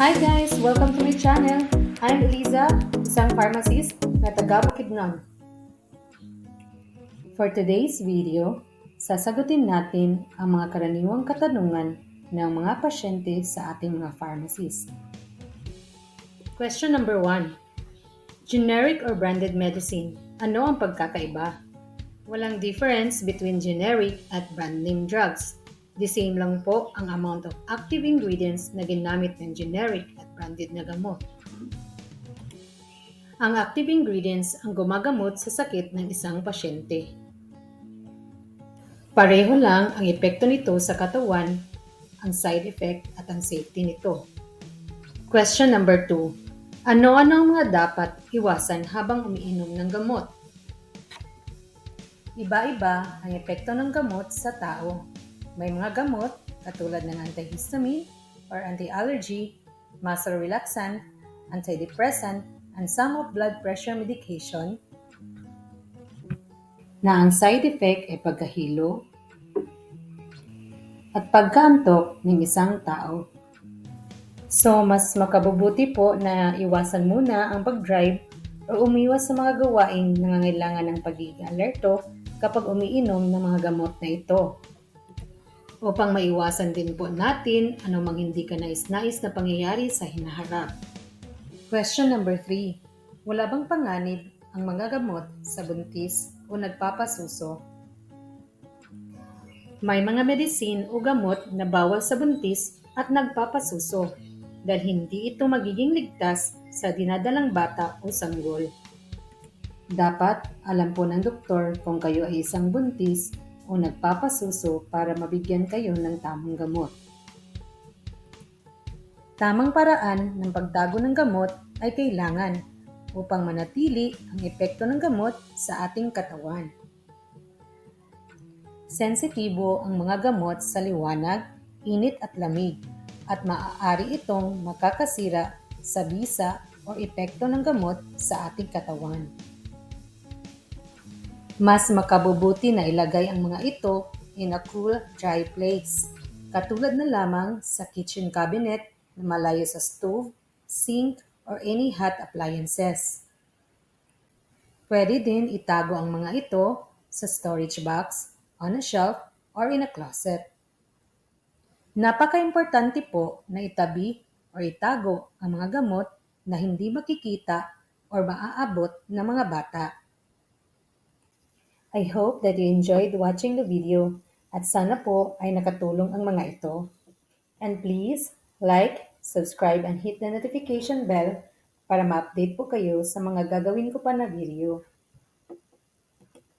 Hi guys! Welcome to my channel. I'm Eliza, isang pharmacist na taga Bukidnon. For today's video, sasagutin natin ang mga karaniwang katanungan ng mga pasyente sa ating mga pharmacist. Question number 1. Generic or branded medicine? Ano ang pagkakaiba? Walang difference between generic at brand name drugs. The same lang po ang amount of active ingredients na ginamit ng generic at branded na gamot. Ang active ingredients ang gumagamot sa sakit ng isang pasyente. Pareho lang ang epekto nito sa katawan, ang side effect at ang safety nito. Question number 2. Ano-ano ang mga dapat iwasan habang umiinom ng gamot? Iba-iba ang epekto ng gamot sa tao. May mga gamot katulad ng antihistamine or anti-allergy, muscle relaxant, antidepressant, and some of blood pressure medication na ang side effect ay pagkahilo at pagkaantok ng isang tao. So, mas makabubuti po na iwasan muna ang pag-drive o umiwas sa mga gawaing nangangailangan ng pagiging alerto kapag umiinom ng mga gamot na ito. Upang maiwasan din po natin anumang hindi ka nais-nais na pangyayari sa hinaharap. Question number 3. Wala bang panganib ang mga gamot sa buntis o nagpapasuso? May mga medicine o gamot na bawal sa buntis at nagpapasuso dahil hindi ito magiging ligtas sa dinadalang bata o sanggol. Dapat alam po ng doktor kung kayo ay isang buntis o nagpapasuso para mabigyan kayo ng tamang gamot. Tamang paraan ng pagtago ng gamot ay kailangan upang manatili ang epekto ng gamot sa ating katawan. Sensitibo ang mga gamot sa liwanag, init at lamig at maaari itong makakasira sa bisa o epekto ng gamot sa ating katawan. Mas makabubuti na ilagay ang mga ito in a cool, dry place, katulad na lamang sa kitchen cabinet na malayo sa stove, sink, or any hot appliances. Pwede din itago ang mga ito sa storage box, on a shelf, or in a closet. Napaka-importante po na itabi o itago ang mga gamot na hindi makikita or maaabot ng mga bata. I hope that you enjoyed watching the video at sana po ay nakatulong ang mga ito. And please, like, subscribe, and hit the notification bell para ma-update po kayo sa mga gagawin ko pa na video.